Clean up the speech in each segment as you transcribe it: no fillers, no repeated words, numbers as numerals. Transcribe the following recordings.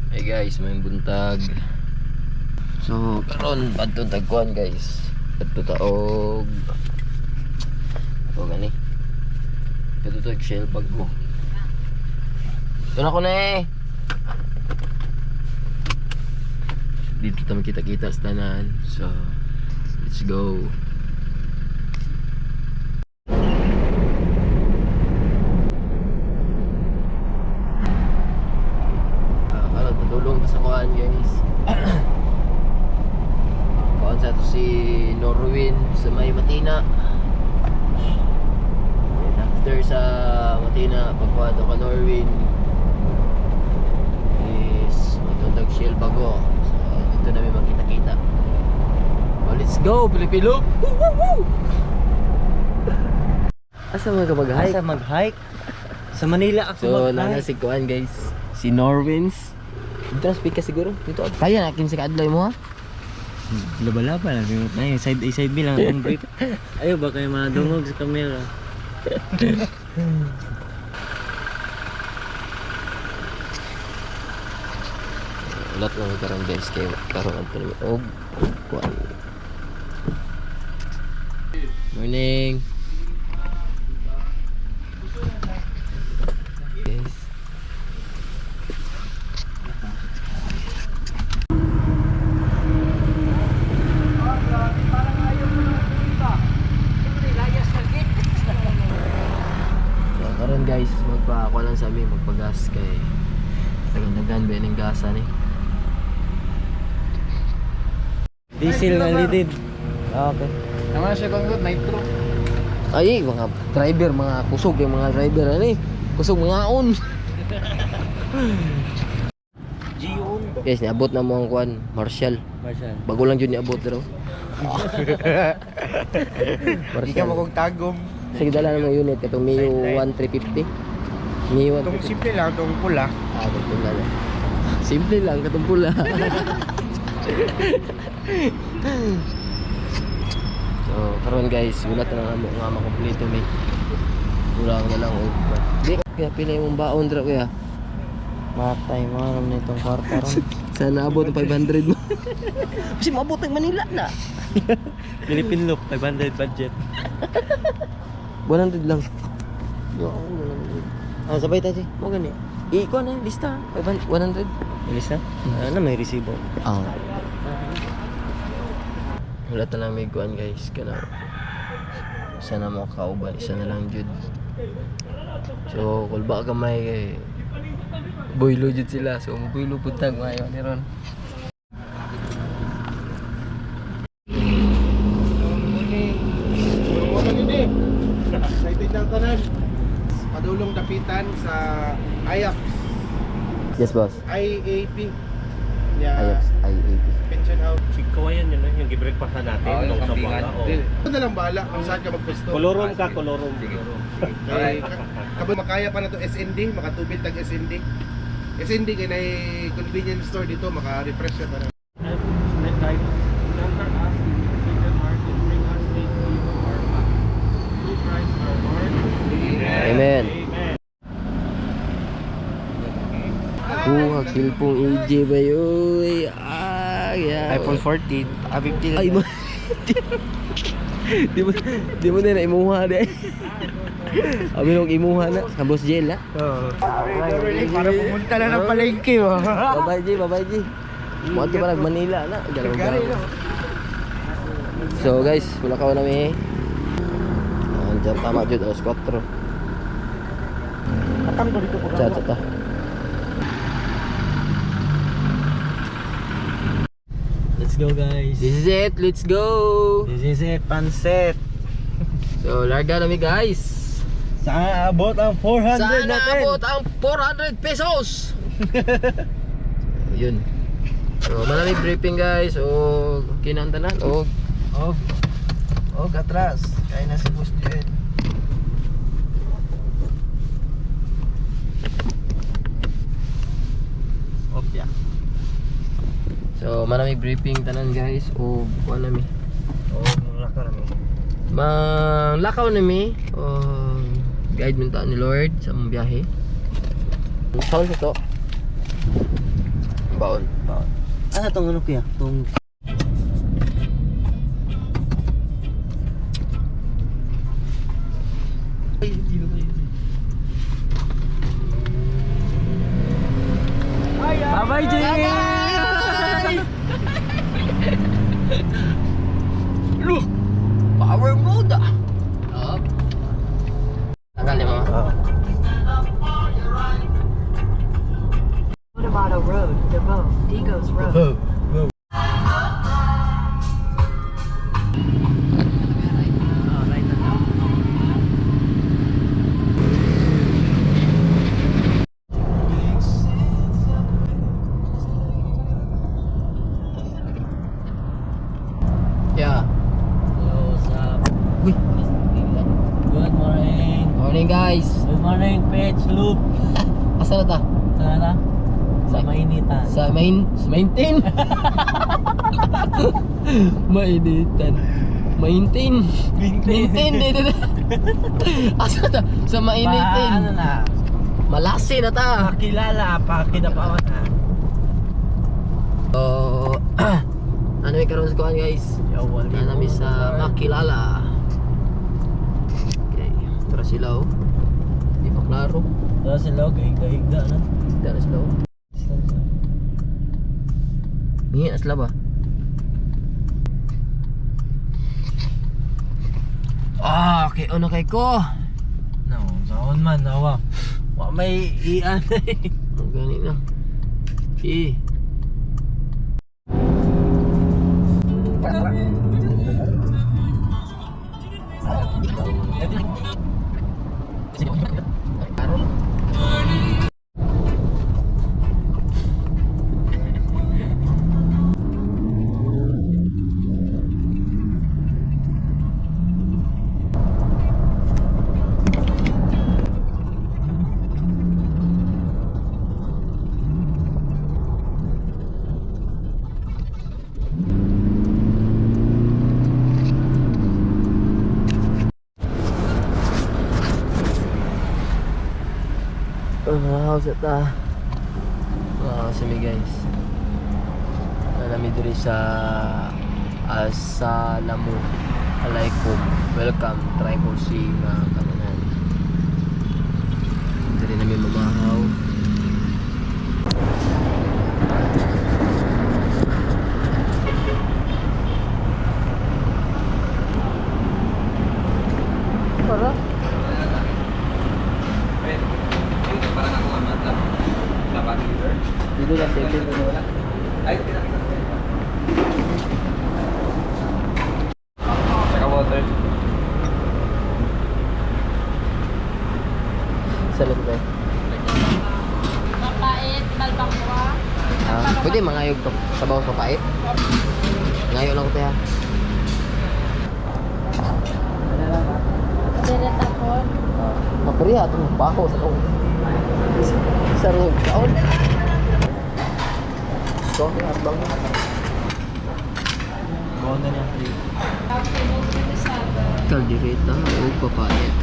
Hey guys, may buntag. So, karon padtong tagkuan guys. Padto taog. O gani. Padto tag shell bag ko. Ito na ko na eh. Dito tayo kita-kita sa tanan. So, let's go. Tulong sa kuan guys. Kuan sa to si Norwin sa may Matina. And after sa Matina, pagkuha to ka Norwin is magtuntag Shell Bago. So dito namin magkita-kita. Oh, let's go Pilipino. Asa mga mag-hike? Asa mag-hike? Sa Manila ako So mag-hike. nana si kuan guys, si Norwins. Dito speak ka siguro dito. Kaya na kinsa ka adlay mo ha? Laba-laba lang. Ay, side A, side B lang ang brief. Ayaw ba kayo madungog sa camera? Ulat lang karon guys kay karon ang tuloy. Og kuan. Morning. Yes. Karon guys, magpa-ako lang sa amin, magpagas kay tagandagan ba yung gasa ni. Diesel na lidid. Okay. Naman siya kung good, nitro. Ay, mga driver, mga kusog yung mga driver ani. Kusog mga on. G-on. Guys, niabot na mo ang kuan, Marshall. Marshall. Bago lang jud niabot daw. Hindi ka magtagom. Sige dala na mga unit katong Mio 1350. Mio Itong 1350. simple lang, itong pula. Ah, itong pula lang. Simple lang katong pula. So, karon guys, wala ta na mo nga makompleto mi. Kulang na lang og. Di kaya pila imong baon dra kuya. Matay mo naman itong kwarta ron. Sana abot ang 500 mo. Kasi maabot ang Manila na. Philippine look, 500 budget. 100 lang. Yo, 100. Ah, sabay tayo. Mo gani. Iko na lista 100. Bilis na? Ano may resibo? Ah. Wala ta lang may kuan guys kana. Sana mo kauban isa na lang jud. So, kulba ka may kay boylo jud sila. So, boylo putag maayo ni ron. Excited lang tanan. Padulong dapitan sa Ajax. Yes, boss. IAP. Ajax I80. Pension out. Kawayan yun, yung gi-breakfast na natin. Oo, yung sa kampingan. mga, Ito na lang bahala kung saan ka magpwesto. Kolorom ka, kolorom. Kay kabay makaya pa na to SND, makatubil tag SND. SND kay nay convenience store dito, maka-refresh siya para. Amen. Kuha silpong EJ ba yoy? Ah, yeah. iPhone 14, A15. Ay mo. Di mo na imuha de. Abi nung imuha na sa Boss Jel ha. Oo. Para pumunta na ng palengke mo. Bye bye G. Mo ato pa Manila na. So guys, wala ka na mi. Andiyan tama jud alas 4. Atang dito po. Cha. Let's go guys. This is it. Let's go. This is it, panset. So larga na mi guys. Saan abot ang 400 Sana natin? abot ang 400 pesos. Yun. So malamig briefing guys. O kinantanan. O Atras. Kaya na si Boss Jen. opya. So malamig briefing tanan guys. O kuan nami. Lakaw na mi. Manglakaw nami. Guide mo ta ni Lord sa mong biyahe. Sound ito. Baon. Ano tong ano kuya? Tong Bye-bye, Jay! Look! Power mode ah! Up. Tanggal niya mga. Cotabato Road, Devoe, Digos Road. Yeah. What's up? Uy! Good morning. Morning guys! Good morning, Page Loop. Asa na ta? Saan na? Sa mainitan. Sa maintain. Mainitan. Maintain. Maintain dito. Asa na ta? Sa Ano mainitin. na? Malasi na ta. Pakilala, pakinapawan na. So, ano yung karoon sa kuhan guys? Na namin sa Makilala. Okay, tara sila oh. Di pa klaro. Ito sila, gaigda na. Tara sila oh. Bingin na sila ba? Ah, okay, ano kay ko? No, saan man, nawa. Wa may ian eh. Ang gani na. Mga house at mga house mi guys. Nami diri sa Assalamu alaikum. Welcome Tribal Sea nga kananan. Diri nami mamahaw. Para dito lang safety ko wala. Saka water. Salud ba? Mapait, balbangwa. Pwede mangayog to sabaw sa pait. Ngayo lang ko tayo. Diretapon. Maperiya itong baho sa loob. Sa loob kaon. So, abang na. Gawin na niya. Kaldereta o papayat.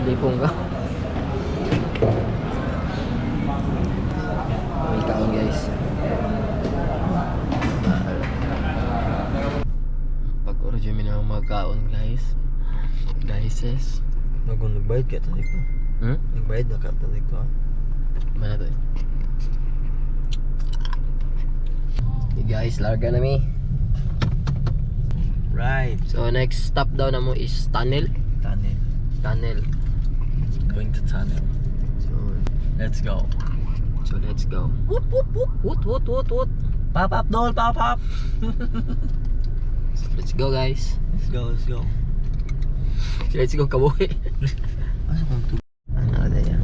Hindi pong ka. May kaon guys. Pag-order mi ng mga kaon guys. Guys. Nagbayad ka tayo ko. Nagbayad na ka tayo ko. Mana to? Okay guys, larga na mi. Right. So next stop daw na mo is tunnel. Tunnel. Going to tunnel. So Let's go. let's go. Woot woot woot woot woot woot woot. Pop up doll, pop up. So let's go guys. Let's go. Let's go kabuhi. Asa kang Ano na yan?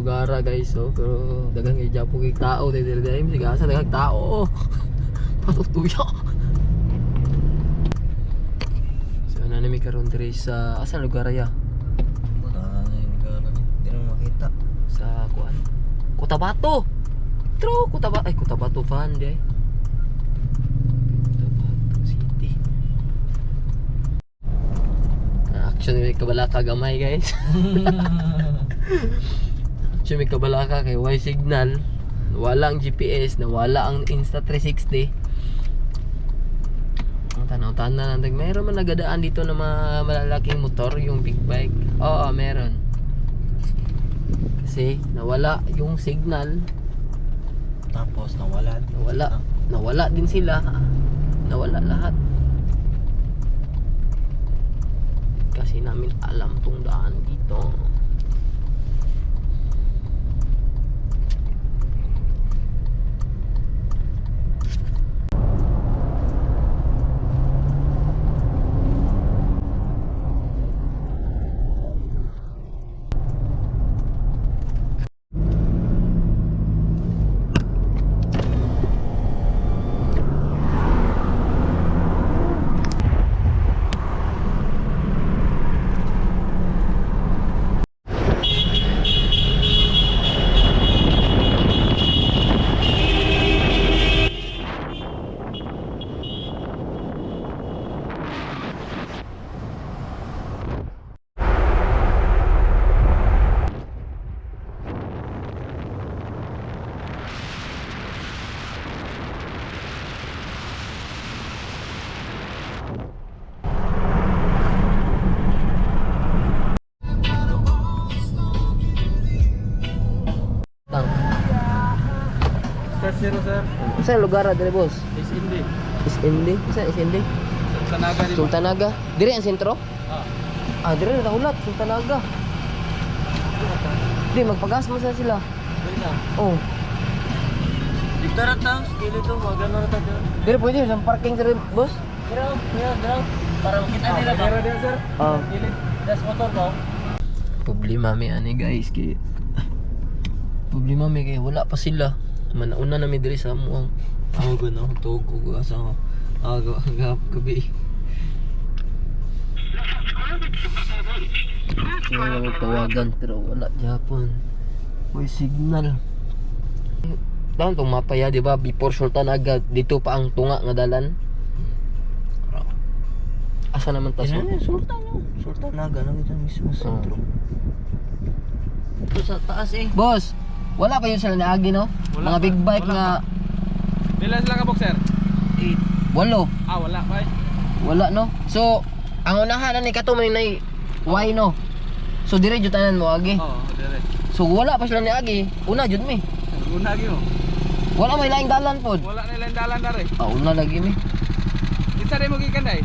lugara guys, so pero dagang kay Japo kay tao dito dito sige asa dagang tao. Patutuya. So nanami karon diri sa asa lugar ya? Hindi naman makita. Sa kuan. Cotabato. True, Cotabato fan di. Cotabato City. Actually may kabalaka gamay guys. Actually may kabalaka kay Y signal. Wala ang GPS, nawala ang Insta360. Ang tanaw-tanan natin, mayroon man nagadaan dito na mga malalaking motor, yung big bike. Oo, meron. Kasi nawala yung signal. Tapos nawala. Nawala din sila. Nawala lahat. Kasi namin alam tong daan dito. Start zero sir. Sa lugar dire boss? Is hindi. Isindi? Sa Isindi? Tanaga di ba? Sultanaga. Dire ang sentro? Ah. Dire na ulat Sultanaga. Di magpagas mo sa sila. Oh. Dito na tayo, skili to, magano na tayo. Dire pwede sa parking dire boss? Pero, para makita nila ba? Pero din sir. Ah. Gilid. Das motor mo. Problema mi ani guys kay problema mi kay wala pa sila. Manauna na mi diri sa amuang. Ako gano, tuog ko asa ko. Gabi. Wala may tawagan pero wala Japon. May signal. Dahon tong mapaya di ba before Sultanaga dito pa ang tunga nga dalan. Asa naman ta Yan yung Sultan Naga na kita mismo sentro. Ito sa taas eh. Boss, wala pa yun sila naagi no? Wala Mga pa, big bike wala nga Pila sila ka boxer? 8. Ah, wala pa eh. Wala no? So, ang unahan na ni kato man nay Y no. So dire jud tanan mo agi. Oo, dire. So wala pa sila ni agi. Una jud mi. Una gyud mo. Wala may laing dalan pod. Wala na ilang dalan dare. Una lagi mi. Isa rin mo gikan dai.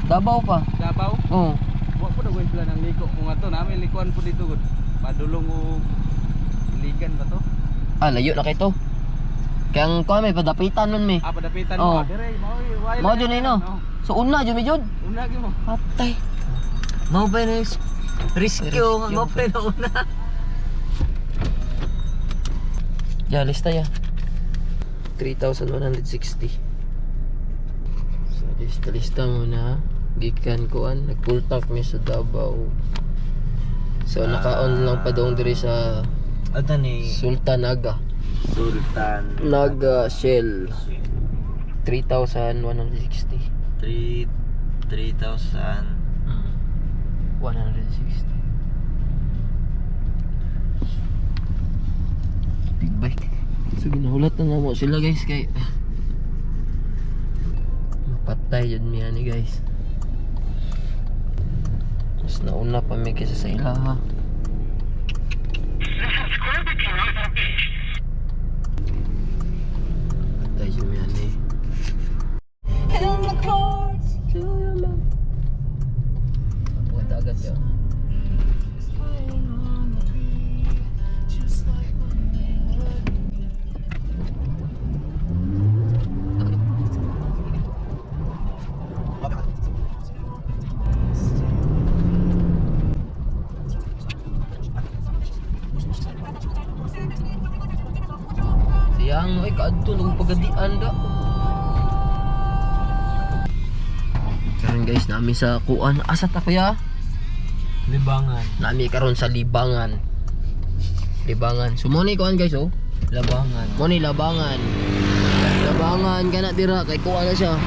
Davao pa. Dapaw. Oh. Wa po na plan ng liko kung ato namin likuan po dito gud. Padulong o ligan ba to? Ah, layo na kay to. Kaya ang kuha may padapitan nun mi. Ah, padapitan Oo. mo. Dire, mao Mao jud ni no. So una jud mi jud. Una gyud mo. Patay. Mau pa na riskyo, mau pa na una. Ya, lista ya. 3,160. So, lista muna. Gikan kuan, nag-full tank mi sa Davao. So, naka-on lang pa doon diri sa Ito ni Sultanaga. Sultan Naga Shell. 3,160. 3,000. 160. Big bike. So ginahulat na nga mo sila guys kay mapatay yun miya ni guys. Mas nauna pa may kisa sa ila ha. Patay yun miya ni. Huwag agad yun. kaadto ng pagadian da. Karon guys, nami sa kuan. Asa ta kuya? Libangan. Nami karon sa Libangan. Libangan. So mo ni kuan guys oh. Labangan. Mo ni Labangan. Labangan kana dira kay kuan na siya.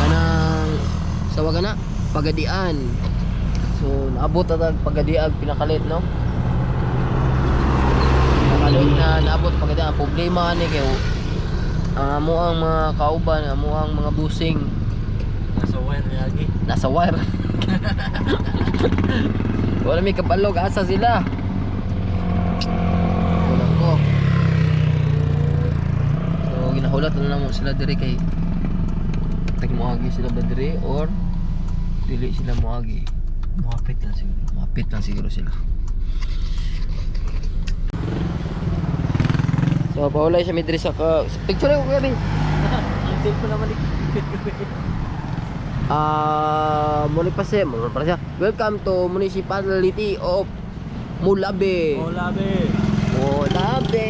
Kanang sawa kana pagadian. So naabot ta pagadian pinakalit no. Pinakalit na naabot pagadian problema ni kay amo ang mga kauban, amo ang mga busing Nasa wire lagi. nasa wire. Wala may kabalog asa sila. Wala ko. So ginahulat na lang mo sila diri kay tag moagi sila ba diri or dili sila moagi. Mapit lang siguro. Mapit lang siguro sila. So paulay siya midri sa picture ko gabi. Ang tape ko naman Muli pa siya, welcome to Municipality of Mulabe. labi. Mulabe.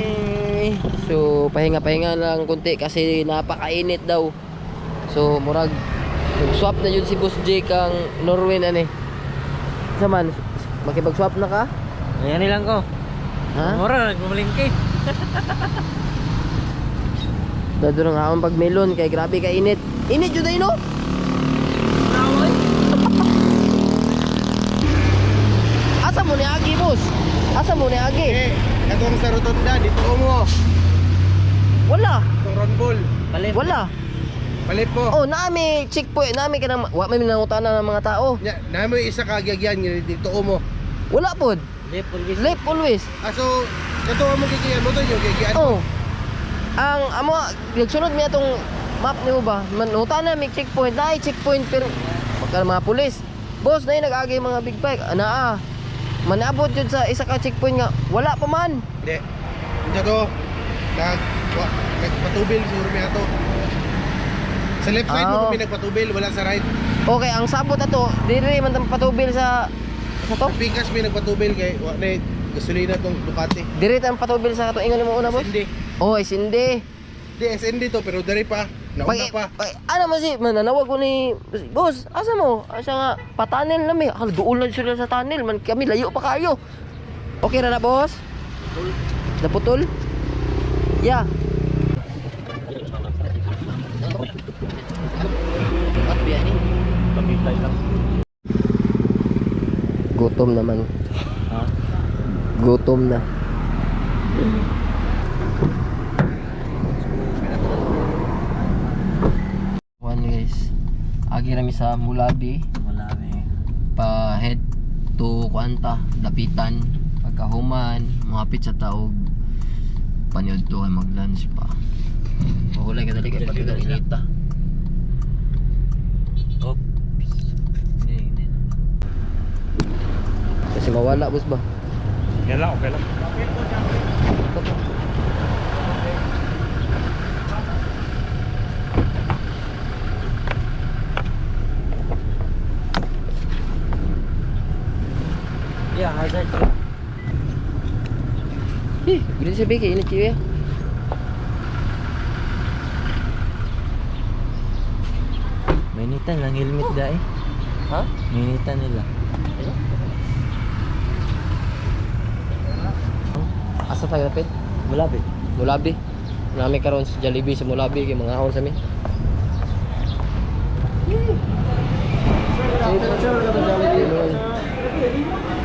So pahinga-pahinga lang kunti kasi napakainit daw. So murag swap na yun si Boss J kang Norway ani. Saman, makipag-swap na ka? Ayan nilang ko. Ha? Mura, nagmumalingki. Dado nga akong pag melon kay grabe ka init. Init jud ay no? Asa mo ni agi, boss? Asa mo ni agi? Katong sa rotonda dito mo. Wala. Itong round ball. Wala. Palit mo. Oh, naami checkpoint, naami kanang wa may nangutana ng mga tao. Nya, namoy isa ka agyan dito mo. Wala pod. Left always. So kato mo gigiyan mo to yung gigiyan. Oh. Ang amo nagsunod mi atong map niyo ba? Manutana mi checkpoint, dai checkpoint pero pagka mga pulis. Boss, na nag-agi mga big bike. Anaa. Manabot jud sa isa ka checkpoint nga wala pa man. Hindi. Hindi to. Nagpatubil siguro mi ato. Sa left side mo kami nagpatubil, wala sa right. Okay, ang sabot ato, diri man tang patubil sa to. Pikas mi nagpatubil kay wa na gasolina tong Ducati. Diri tang patubil sa kato ingon mo una, boss. SND. Oh, sindi. Di SND to pero dari pa. Nauna pa. Ano mo si mananawag ko ni boss, asa mo? Asa nga patanil na mi. Akala duol na sila sa tunnel man kami layo pa kayo. Okay ra na, boss? Naputol? Yeah. At biyan eh. Pagkitay lang. Gutom naman. Ha? Gutom na. One guys. Agi rami sa Mulabi. Malabi. Pa head to Kuanta, Dapitan, pagkahuman, mga pizza taog panyod to ay mag-lunch pa. Mahulay ka dali kay pagkagang inita. Oops. Hindi. Kasi mawala, boss ba? Okay lang. Yeah, hazard. Gila siya beke, init siya. Mainitan lang helmet dai. Ha? Mainitan nila. Asa tayo napit? Malabi. Mulabi. Nami karon sa Jollibee sa Mulabi kay mga ahon sa mi.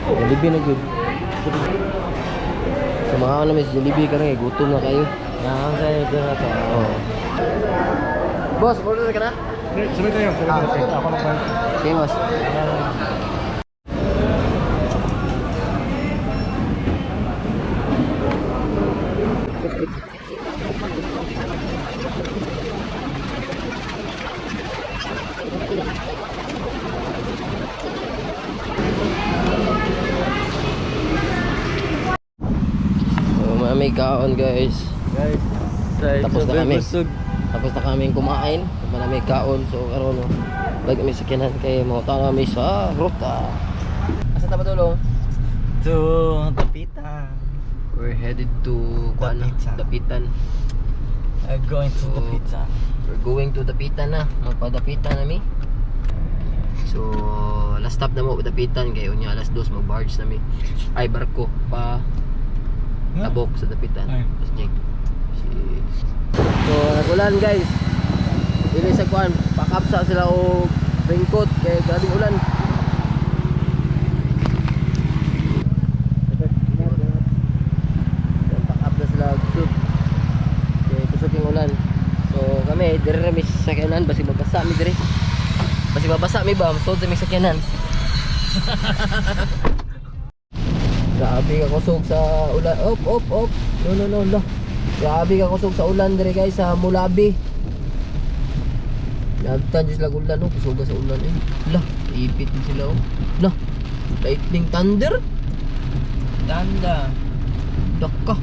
Jollibee na good. Sa mga ahon namin sa Jollibee karon gutom na kayo. Nakang sa'yo doon na to. Oh. Boss, order ka na? Sabay tayo. Okay. Ako na pa. Okay, boss. May kaon guys. Guys, Tapos na kami. busog. Tapos na kaming kumain. Tapos na may kaon. So karon bag kami sakinan kay mga tao kami sa ruta. Asa ta ba tulong? To Dapitan. We're headed to Dapitan. I'm going to the So, pizza. We're going to Dapitan na. Magpadapitan na mi. So, last stop na mo Dapitan kay unya alas 2 mag-barge na mi. Ay barko pa tabok sa Dapitan. Ay. Tapos Jake. So, nagulan guys. Dili sa kuan, pakapsa sila og raincoat kay grabing ulan. Pakap na sila og suit. Kay kusog yung ulan. So kami dire ra mi sa sakyanan basi magbasa mi dire. Basi babasa mi ba, masud sa mi sakyanan. Grabe ka kusog sa ulan. Op. No. Grabe ka kusog sa ulan dire guys sa Mulabi. Nagtan jud sila ulan no, kusog sa ulan eh. Lah, ipit din sila oh. Lah, lightning thunder. Danda. Daka.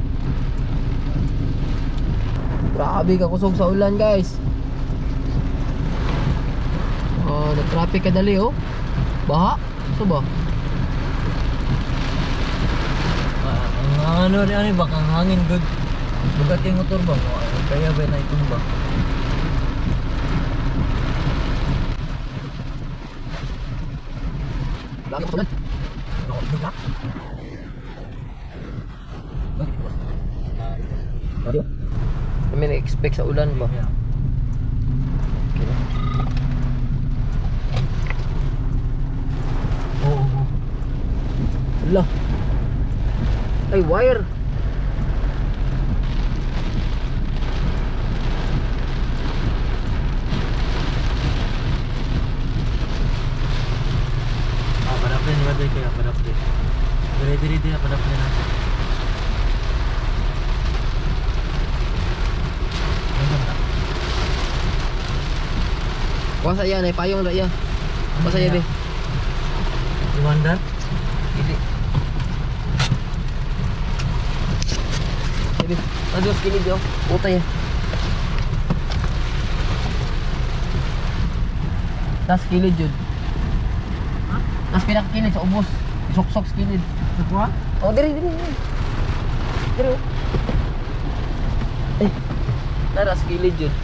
Grabe ka kusog sa ulan guys. Oh, na-traffic ka dali oh. Baha? So ba? Ang ano rin ano ba kang hangin good. Bugat yung motor ba? Kaya ba na itong ba? Grabe ka ulan. Kami na-expect sa ulan ba? Yeah. Okay na. Oo. Ala. Ay, wire. Padapin ba day kaya padapin. Dire na padapin na. Kuha sa iya, na payong na iya. Kuha sa iya, be. Iwandar? Hindi. Sige, ados kini dio. Utay. Tas kilid jud. Tas pinak kilid sa ubos. Sok-sok kilid. Sakwa? Oh, diri. Diri. Eh. Taras kilid jud.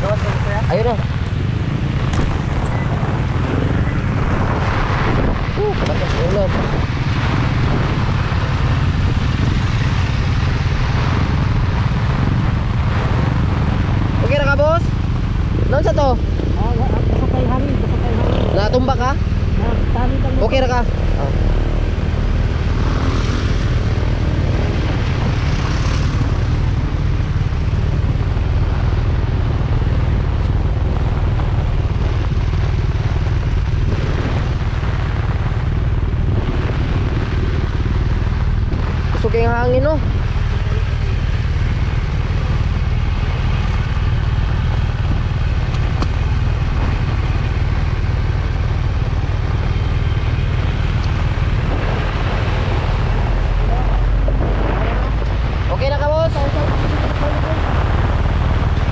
Gawat ko kaya? Ayun na. Kalakas na ulan. Okay na ka, boss? Noon sa to? Kasakay hangin. Natumba ka? Tani lang. Okay na ka? Kusog yung hangin, no? Okay na ka, boss?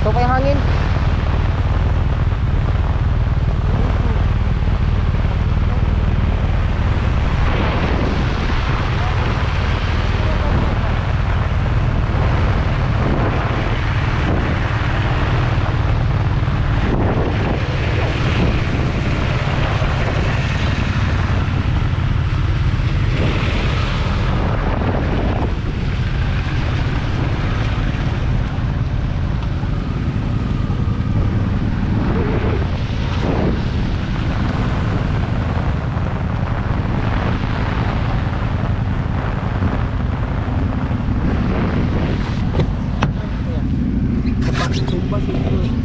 Ito pa yung hangin.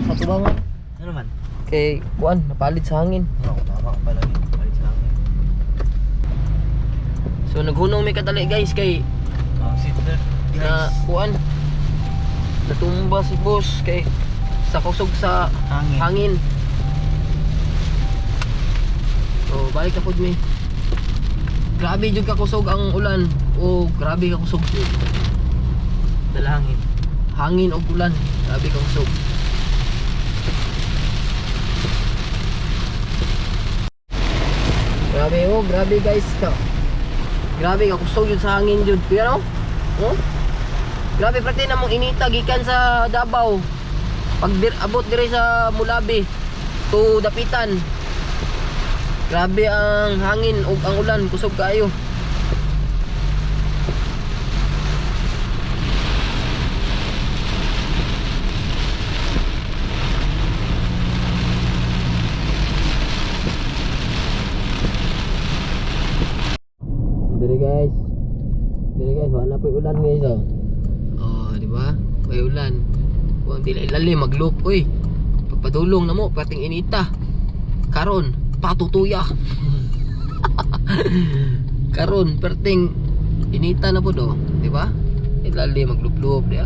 Sa tubangan. Ano man? Kay kuan, napalit sa hangin. Oo, tama ka pala yun. Balik sa akin. So naghunong may kadali guys kay Ang seatbelt. na kuan. Natumba si boss kay sa kusog sa Hangin. hangin. So balik na pud mi. Grabe jud ka kusog ang ulan. O grabe ka kusog. dalangin. Hangin o ulan. Grabe kang kusog. Grabe oh, grabe guys. Grabe ka kusog yun sa hangin yun. Kuya no? Oh? Grabe pati na mong inita gikan sa Davao. Pag abot dire sa Mulabi to Dapitan. Grabe ang hangin ug ang ulan kusog kayo. Dire guys, wala pa ulan guys oh. Oh, di ba? May ulan. Huwag dili ilalim magloop oy. Pagpadulong na mo pating inita. Karon patutuya. Karon perting inita na po do, di ba? Ilalim maglup-lup dia.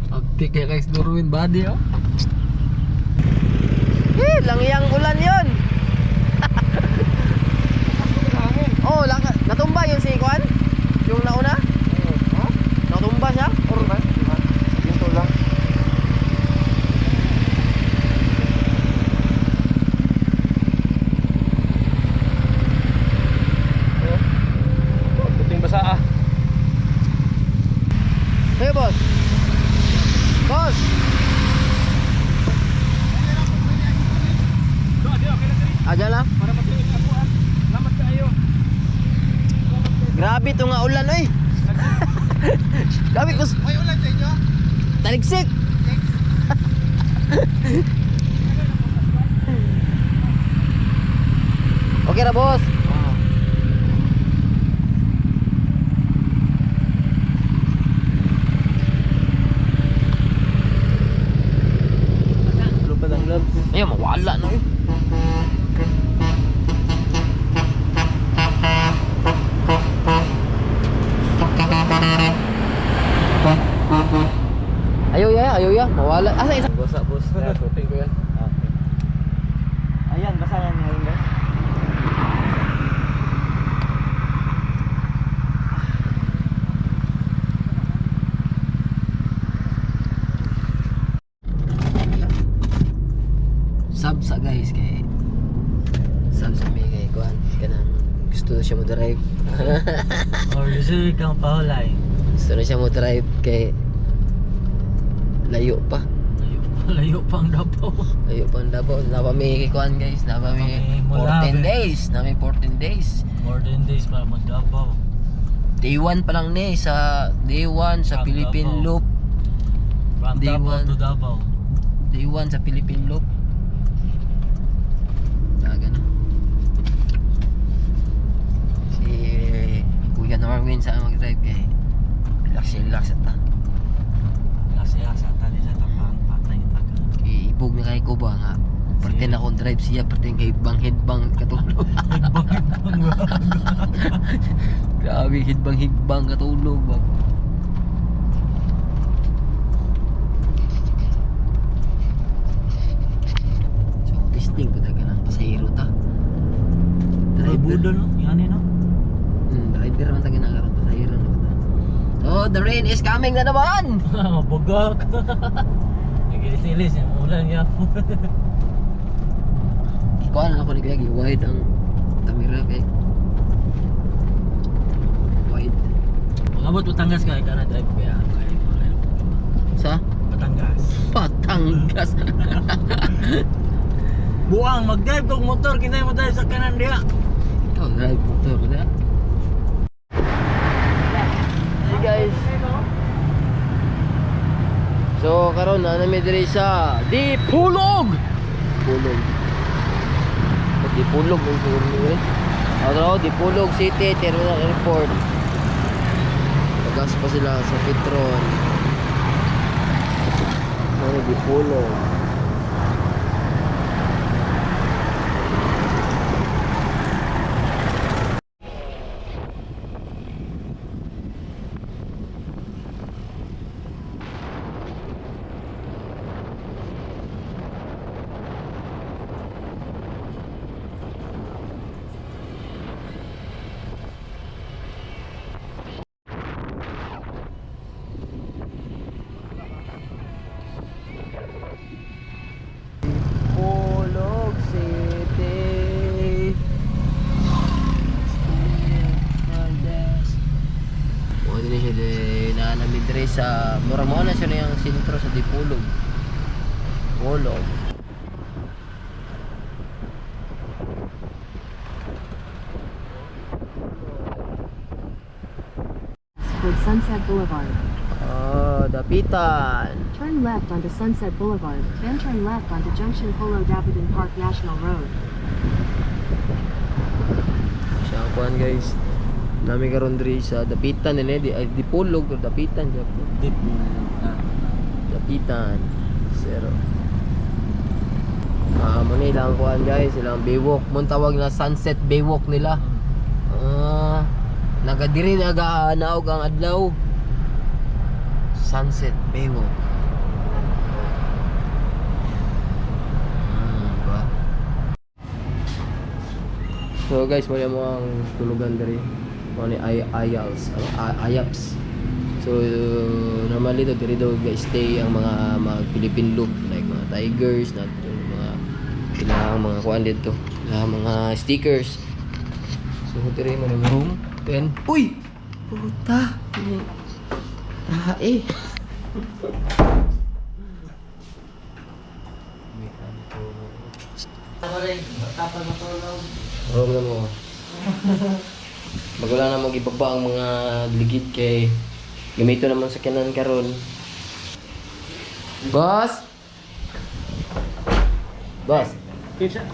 Abdi kay guys Norwin body oh. Langyang ulan 'yon. Oh, natumba yung si Kwan? Yung nauna? Oh? Natumba siya? Or ba? Ginto lang. Puting basa ah. Hey boss. Boss. Aja lang. Para matuloy ako ah. Salamat kayo. Grabe to nga ulan oy. Grabe kus. May ulan sa inyo? Taligsik. Okay na boss. Lupa ng gloves. Ayun, mawala na eh. Ayaw ya, mawala. Asa isa? Basa boss. Tuting ko yan. Okay. Ayan, basa yan ngayon guys. Sabsa guys kay Sabsa may kay Kuan kanang gusto siya mo drive. Or usually kang pahulay. Gusto na siya mo drive kay layo pa. Layo pang Davao. Layo pa ang Davao. Napa may kay Kuan guys, napa may 14 days, na may 14 days. More than days para mag Davao. Day 1 pa lang ni sa Day 1 sa From Philippine Davao. Loop. From Day Davao one. to Davao. Day 1 sa Philippine Loop. Gana. Si Kuya Norwin sa mag-drive kay relax ta. Asa tali sa tapang patay taga. Kay ibog na kay ko ba nga. Parte na akong drive siya, parte kay headbang katulog. Grabe headbang katulog ba. So testing ko talaga ng pasahero ta. Budo no? Yan no? Driver man tayo nakaroon pasahero na ba ta. Oh, the rain is coming na naman. Bugak. Nagilis-ilis yung ulan niya. Ikuha na ako ni Kuya, wide ang camera kay wide. Pag-abot Batangas ka, ikaw na drive kaya. Sa Batangas. Batangas. Buang, mag-drive kong motor, kinay mo tayo sa kanan diya. Ikaw drive motor na. Hey guys. So karon na nami diri sa Dipulog. Dipulog yung siguro ni. Dipulog City Terminal Airport. Pagas pa sila sa Petron. Dipulog. sentro sa Dipolog. Polog. Toward Sunset Boulevard. Dapitan. Turn left onto Sunset Boulevard, then turn left onto Junction Polo Dapitan Park National Road. Siya ang kuhan guys. Nami karon diri sa Dapitan ni Dipolog or Dapitan Japo. Dapitan. Zero. Mo ni lang kuhan guys, ilang baywalk. Mun tawag na Sunset Baywalk nila. Nagadiri nagaanaog ang adlaw. Sunset Baywalk. Diba? So guys, mo ang tulugan diri. Mo ni Ayaps. So normally diri daw guys stay ang mga Philippine look like mga tigers, mga ilang mga kuan dito, ilang mga stickers. So diri mo na room 10. Uy! Puta! Tae! Oo na mo. Bago lang na mag-ibaba ang mga ligid kay gamito naman sa kanan karon. Boss! Boss!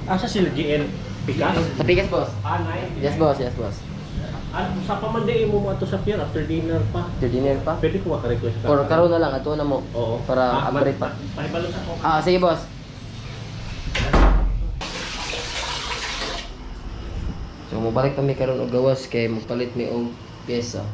Asa sila GL? Pikas? Sa pikas boss? Nice. Yes boss, yes boss. Sa pamanday mo mo ato sa pier after dinner pa. After dinner pa? Pwede ko maka-request ka. Or karon na lang, ato na mo. Oo. Para upgrade pa. Pahibalot ako. Sige boss. So mabalik kami karon og gawas kay magpalit mi og pyesa.